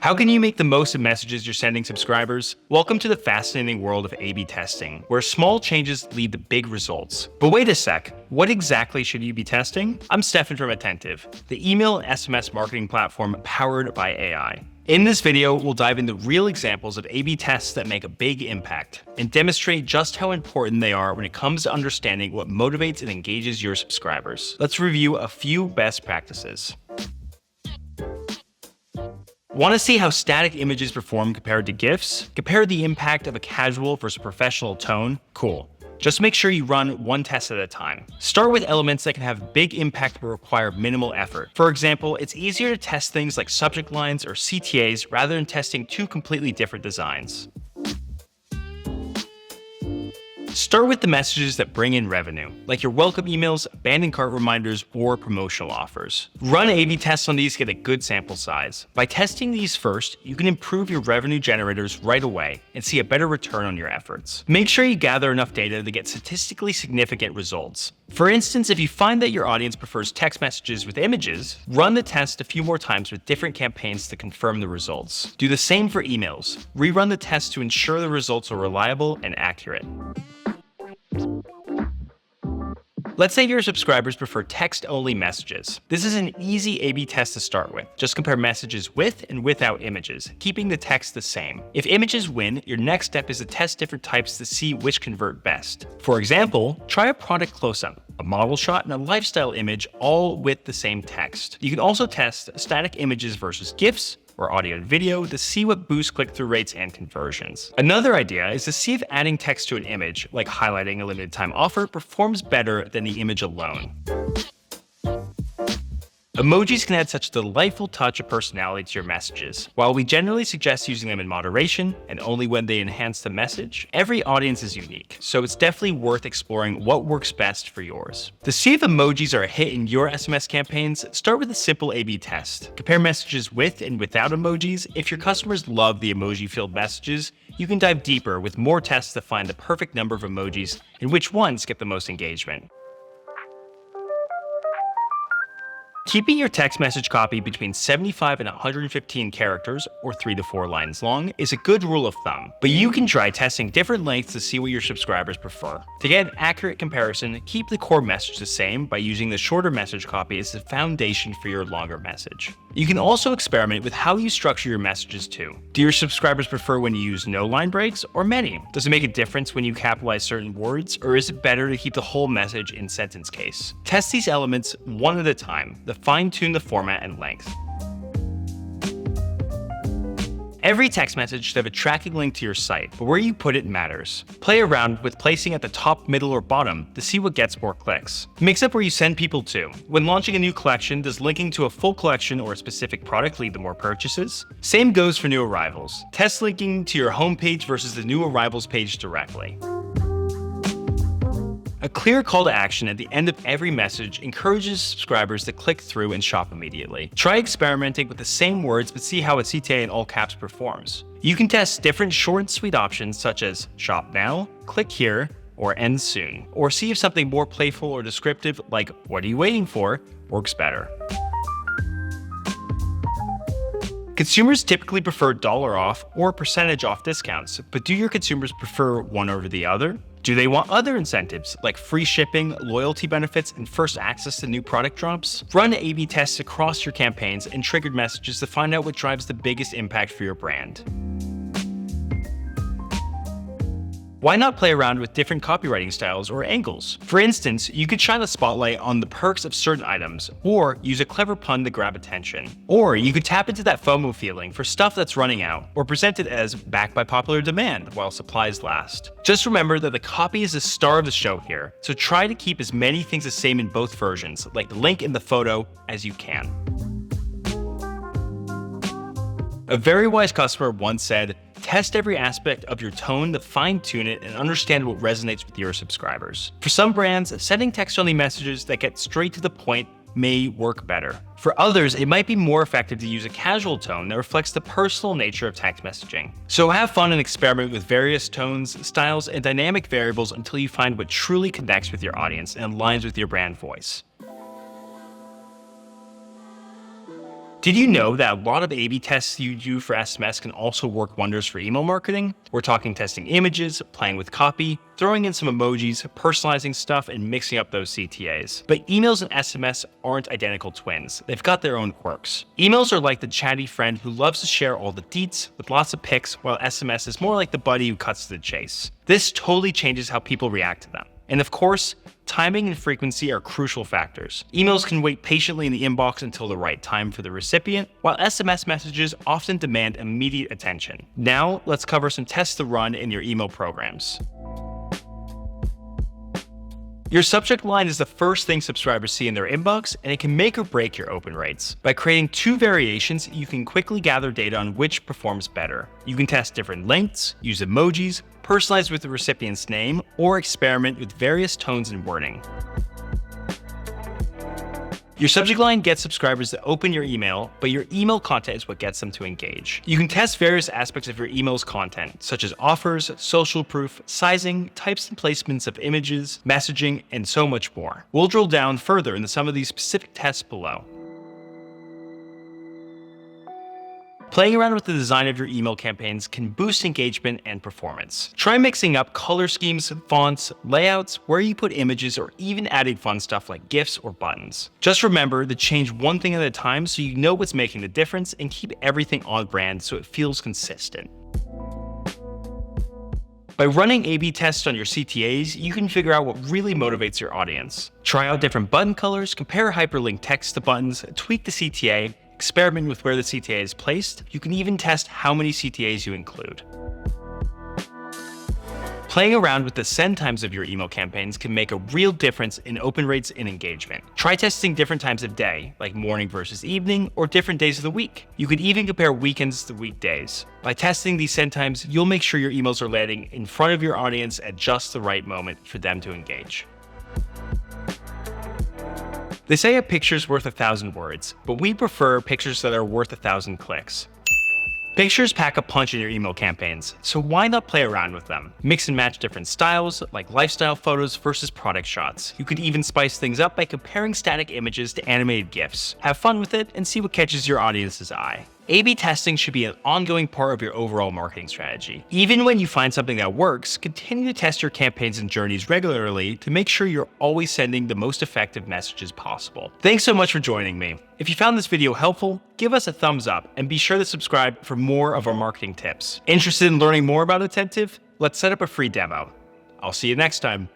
How can you make the most of messages you're sending subscribers? Welcome to the fascinating world of A/B testing, where small changes lead to big results. But wait a sec, what exactly should you be testing? I'm Stefan from Attentive, the email and SMS marketing platform powered by AI. In this video, we'll dive into real examples of A/B tests that make a big impact and demonstrate just how important they are when it comes to understanding what motivates and engages your subscribers. Let's review a few best practices. Want to see how static images perform compared to GIFs? Compare the impact of a casual versus professional tone? Cool. Just make sure you run one test at a time. Start with elements that can have big impact but require minimal effort. For example, it's easier to test things like subject lines or CTAs rather than testing two completely different designs. Start with the messages that bring in revenue, like your welcome emails, abandoned cart reminders, or promotional offers. Run A/B tests on these to get a good sample size. By testing these first, you can improve your revenue generators right away and see a better return on your efforts. Make sure you gather enough data to get statistically significant results. For instance, if you find that your audience prefers text messages with images, run the test a few more times with different campaigns to confirm the results. Do the same for emails. Rerun the test to ensure the results are reliable and accurate. Let's say your subscribers prefer text-only messages. This is an easy A/B test to start with. Just compare messages with and without images, keeping the text the same. If images win, your next step is to test different types to see which convert best. For example, try a product close-up, a model shot, and a lifestyle image, all with the same text. You can also test static images versus GIFs, or audio and video to see what boosts click-through rates and conversions. Another idea is to see if adding text to an image, like highlighting a limited time offer, performs better than the image alone. Emojis can add such a delightful touch of personality to your messages. While we generally suggest using them in moderation and only when they enhance the message, every audience is unique, so it's definitely worth exploring what works best for yours. To see if emojis are a hit in your SMS campaigns, start with a simple A/B test. Compare messages with and without emojis. If your customers love the emoji-filled messages, you can dive deeper with more tests to find the perfect number of emojis and which ones get the most engagement. Keeping your text message copy between 75 and 115 characters, or 3 to 4 lines long, is a good rule of thumb, but you can try testing different lengths to see what your subscribers prefer. To get an accurate comparison, keep the core message the same by using the shorter message copy as the foundation for your longer message. You can also experiment with how you structure your messages too. Do your subscribers prefer when you use no line breaks or many? Does it make a difference when you capitalize certain words, or is it better to keep the whole message in sentence case? Test these elements one at a time to fine-tune the format and length. Every text message should have a tracking link to your site, but where you put it matters. Play around with placing at the top, middle, or bottom to see what gets more clicks. Mix up where you send people to. When launching a new collection, does linking to a full collection or a specific product lead to more purchases? Same goes for new arrivals. Test linking to your homepage versus the new arrivals page directly. A clear call to action at the end of every message encourages subscribers to click through and shop immediately. Try experimenting with the same words but see how a CTA in all caps performs. You can test different short and sweet options such as shop now, click here, or end soon. Or see if something more playful or descriptive like what are you waiting for works better. Consumers typically prefer dollar off or percentage off discounts, but do your consumers prefer one over the other? Do they want other incentives like free shipping, loyalty benefits, and first access to new product drops? Run A/B tests across your campaigns and triggered messages to find out what drives the biggest impact for your brand. Why not play around with different copywriting styles or angles? For instance, you could shine a spotlight on the perks of certain items, or use a clever pun to grab attention. Or you could tap into that FOMO feeling for stuff that's running out, or present it as backed by popular demand while supplies last. Just remember that the copy is the star of the show here, so try to keep as many things the same in both versions, like the link in the photo, as you can. A very wise customer once said, "Test every aspect of your tone to fine-tune it and understand what resonates with your subscribers." For some brands, sending text-only messages that get straight to the point may work better. For others, it might be more effective to use a casual tone that reflects the personal nature of text messaging. So have fun and experiment with various tones, styles, and dynamic variables until you find what truly connects with your audience and aligns with your brand voice. Did you know that a lot of A/B tests you do for SMS can also work wonders for email marketing? We're talking testing images, playing with copy, throwing in some emojis, personalizing stuff, and mixing up those CTAs. But emails and SMS aren't identical twins. They've got their own quirks. Emails are like the chatty friend who loves to share all the deets with lots of pics, while SMS is more like the buddy who cuts to the chase. This totally changes how people react to them. And of course, timing and frequency are crucial factors. Emails can wait patiently in the inbox until the right time for the recipient, while SMS messages often demand immediate attention. Now, let's cover some tests to run in your email programs. Your subject line is the first thing subscribers see in their inbox, and it can make or break your open rates. By creating two variations, you can quickly gather data on which performs better. You can test different lengths, use emojis, personalize with the recipient's name, or experiment with various tones and wording. Your subject line gets subscribers to open your email, but your email content is what gets them to engage. You can test various aspects of your email's content, such as offers, social proof, sizing, types and placements of images, messaging, and so much more. We'll drill down further into some of these specific tests below. Playing around with the design of your email campaigns can boost engagement and performance. Try mixing up color schemes, fonts, layouts, where you put images, or even adding fun stuff like GIFs or buttons. Just remember to change one thing at a time so you know what's making the difference, and keep everything on brand so it feels consistent. By running A/B tests on your CTAs, you can figure out what really motivates your audience. Try out different button colors, compare hyperlink text to buttons, tweak the CTA, experiment with where the CTA is placed. You can even test how many CTAs you include. Playing around with the send times of your email campaigns can make a real difference in open rates and engagement. Try testing different times of day, like morning versus evening, or different days of the week. You could even compare weekends to weekdays. By testing these send times, you'll make sure your emails are landing in front of your audience at just the right moment for them to engage. They say a picture's worth 1,000 words, but we prefer pictures that are worth 1,000 clicks. Pictures pack a punch in your email campaigns, so why not play around with them? Mix and match different styles, like lifestyle photos versus product shots. You could even spice things up by comparing static images to animated GIFs. Have fun with it and see what catches your audience's eye. A/B testing should be an ongoing part of your overall marketing strategy. Even when you find something that works, continue to test your campaigns and journeys regularly to make sure you're always sending the most effective messages possible. Thanks so much for joining me. If you found this video helpful, give us a thumbs up and be sure to subscribe for more of our marketing tips. Interested in learning more about Attentive? Let's set up a free demo. I'll see you next time.